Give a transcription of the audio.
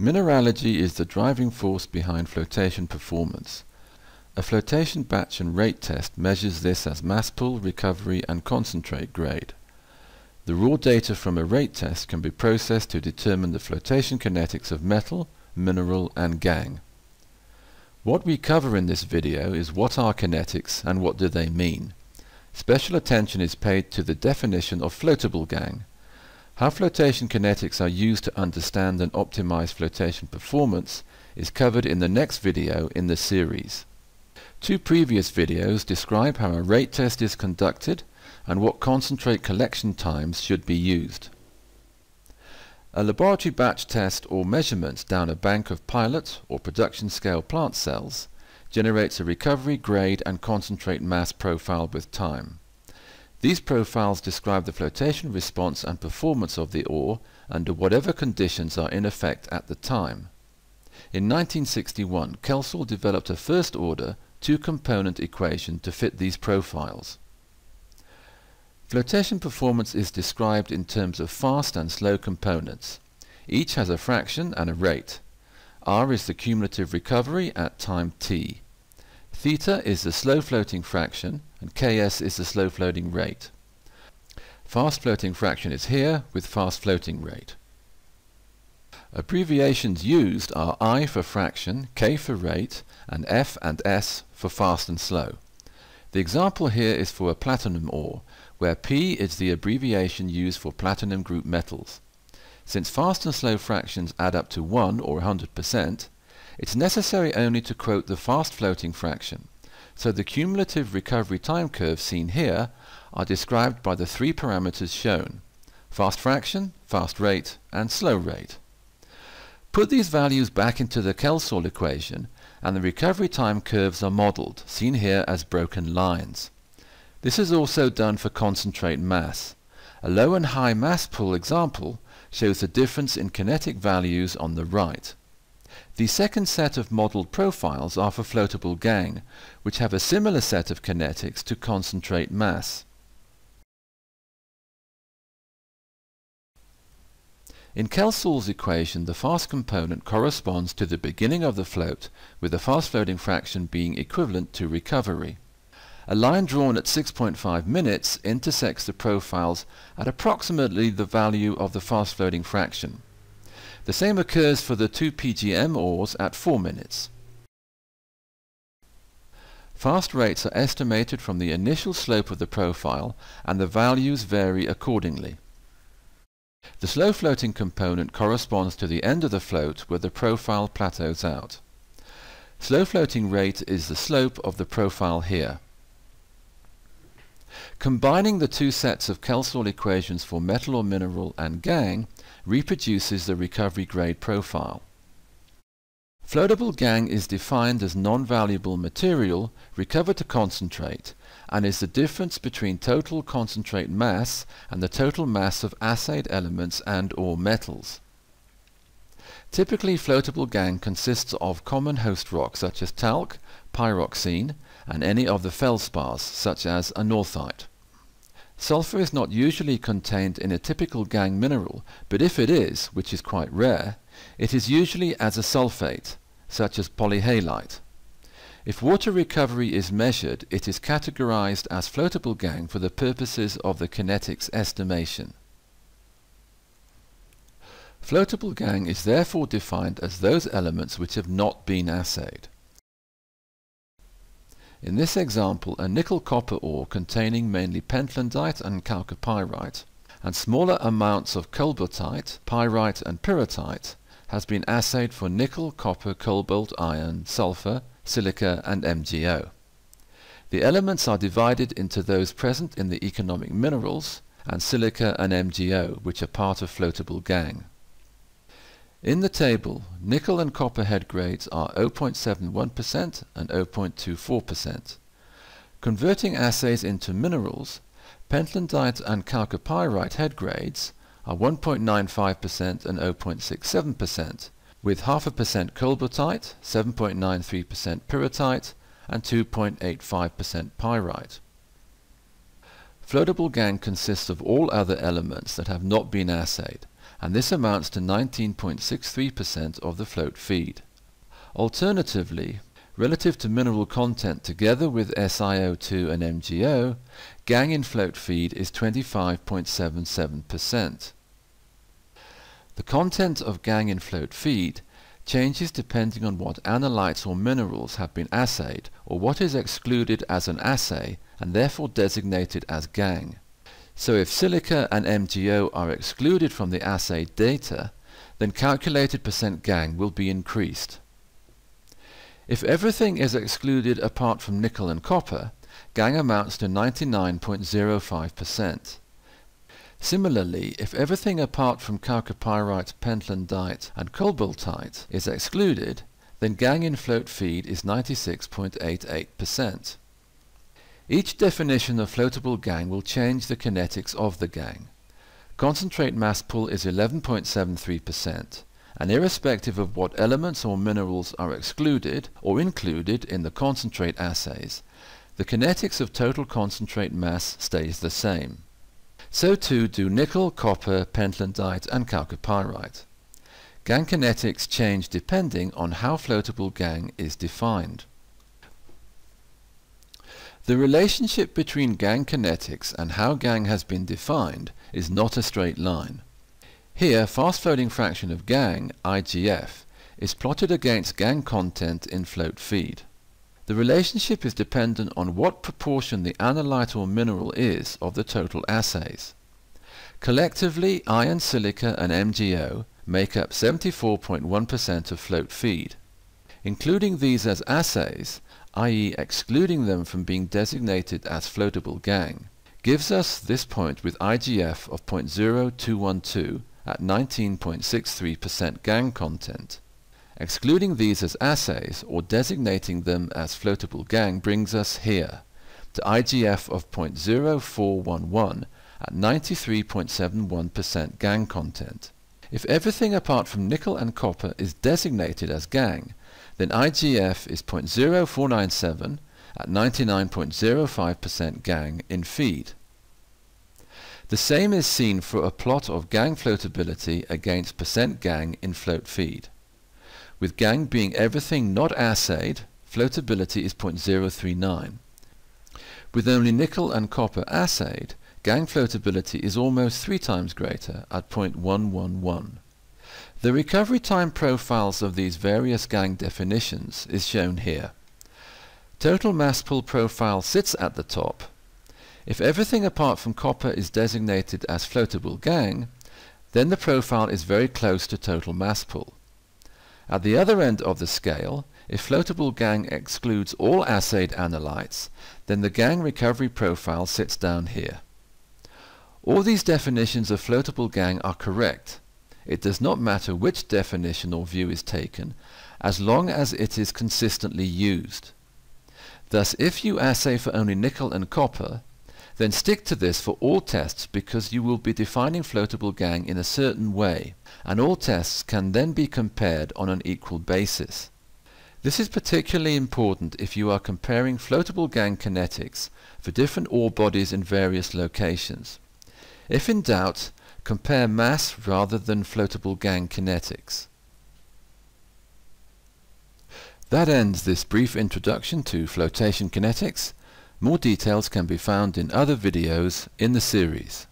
Mineralogy is the driving force behind flotation performance. A flotation batch and rate test measures this as mass pull, recovery and concentrate grade. The raw data from a rate test can be processed to determine the flotation kinetics of metal, mineral and gangue. What we cover in this video is what are kinetics and what do they mean. Special attention is paid to the definition of floatable gangue. How flotation kinetics are used to understand and optimize flotation performance is covered in the next video in the series. Two previous videos describe how a rate test is conducted and what concentrate collection times should be used. A laboratory batch test or measurement down a bank of pilot or production scale plant cells generates a recovery grade and concentrate mass profile with time. These profiles describe the flotation response and performance of the ore under whatever conditions are in effect at the time. In 1961, Kelsall developed a first-order, two-component equation to fit these profiles. Flotation performance is described in terms of fast and slow components. Each has a fraction and a rate. R is the cumulative recovery at time t. Theta is the slow floating fraction and Ks is the slow floating rate. Fast floating fraction is here with fast floating rate. Abbreviations used are I for fraction, K for rate and F and S for fast and slow. The example here is for a platinum ore, where P is the abbreviation used for platinum group metals. Since fast and slow fractions add up to 1 or 100%, it's necessary only to quote the fast floating fraction, so the cumulative recovery time curves seen here are described by the three parameters shown: fast fraction, fast rate, and slow rate. Put these values back into the Kelsall equation and the recovery time curves are modeled, seen here as broken lines. This is also done for concentrate mass. A low and high mass pull example shows the difference in kinetic values on the right. The second set of modeled profiles are for floatable gangue, which have a similar set of kinetics to concentrate mass. In Kelsall's equation, the fast component corresponds to the beginning of the float, with the fast floating fraction being equivalent to recovery. A line drawn at 6.5 minutes intersects the profiles at approximately the value of the fast floating fraction. The same occurs for the two PGM ores at 4 minutes. Fast rates are estimated from the initial slope of the profile and the values vary accordingly. The slow floating component corresponds to the end of the float where the profile plateaus out. Slow floating rate is the slope of the profile here. Combining the two sets of Kelsall equations for metal or mineral and gangue reproduces the recovery grade profile. Floatable gangue is defined as non-valuable material recovered to concentrate and is the difference between total concentrate mass and the total mass of assayed elements and or metals. Typically, floatable gangue consists of common host rocks such as talc, pyroxene, and any of the feldspars such as anorthite. Sulfur is not usually contained in a typical gangue mineral, but if it is, which is quite rare, it is usually as a sulfate, such as polyhalite. If water recovery is measured, it is categorized as floatable gangue for the purposes of the kinetics estimation. Floatable gangue is therefore defined as those elements which have not been assayed. In this example, a nickel-copper ore containing mainly pentlandite and chalcopyrite, and smaller amounts of cobaltite, pyrite and pyrrhotite, has been assayed for nickel, copper, cobalt, iron, sulfur, silica and MgO. The elements are divided into those present in the economic minerals and silica and MgO, which are part of floatable gangue. In the table, nickel and copper head grades are 0.71% and 0.24%. Converting assays into minerals, pentlandite and chalcopyrite head grades are 1.95% and 0.67%, with 0.5% cobaltite, 7.93% pyrrhotite, and 2.85% pyrite. Floatable gangue consists of all other elements that have not been assayed, and this amounts to 19.63% of the float feed. Alternatively, relative to mineral content together with SiO2 and MgO, gangue in float feed is 25.77%. The content of gangue in float feed changes depending on what analytes or minerals have been assayed or what is excluded as an assay and therefore designated as gangue. So if silica and MgO are excluded from the assay data, then calculated percent gangue will be increased. If everything is excluded apart from nickel and copper, gangue amounts to 99.05%. Similarly, if everything apart from chalcopyrite, pentlandite and cobaltite is excluded, then gangue in float feed is 96.88%. Each definition of floatable gangue will change the kinetics of the gangue. Concentrate mass pull is 11.73%, and irrespective of what elements or minerals are excluded or included in the concentrate assays, the kinetics of total concentrate mass stays the same. So too do nickel, copper, pentlandite and chalcopyrite. Gangue kinetics change depending on how floatable gangue is defined. The relationship between gangue kinetics and how gangue has been defined is not a straight line. Here, fast floating fraction of gangue, IGF, is plotted against gangue content in float feed. The relationship is dependent on what proportion the analyte or mineral is of the total assays. Collectively, iron, silica and MgO make up 74.1% of float feed. Including these as assays, i.e. excluding them from being designated as floatable gangue, gives us this point with IGF of 0.0212 at 19.63% gangue content. Excluding these as assays or designating them as floatable gangue brings us here to IGF of 0.0411 at 93.71% gangue content. If everything apart from nickel and copper is designated as gangue, then IGF is 0.0497 at 99.05% gangue in feed. The same is seen for a plot of gangue floatability against percent gangue in float feed. With gangue being everything not assayed, floatability is 0.039. With only nickel and copper assayed, gangue floatability is almost 3 times greater at 0.111. The recovery time profiles of these various gangue definitions is shown here. Total mass pull profile sits at the top. If everything apart from copper is designated as floatable gangue, then the profile is very close to total mass pull. At the other end of the scale, if floatable gangue excludes all assayed analytes, then the gangue recovery profile sits down here. All these definitions of floatable gangue are correct. It does not matter which definition or view is taken, as long as it is consistently used. Thus, if you assay for only nickel and copper, then stick to this for all tests because you will be defining floatable gangue in a certain way, and all tests can then be compared on an equal basis. This is particularly important if you are comparing floatable gangue kinetics for different ore bodies in various locations. If in doubt, compare mass rather than floatable gangue kinetics. That ends this brief introduction to flotation kinetics. More details can be found in other videos in the series.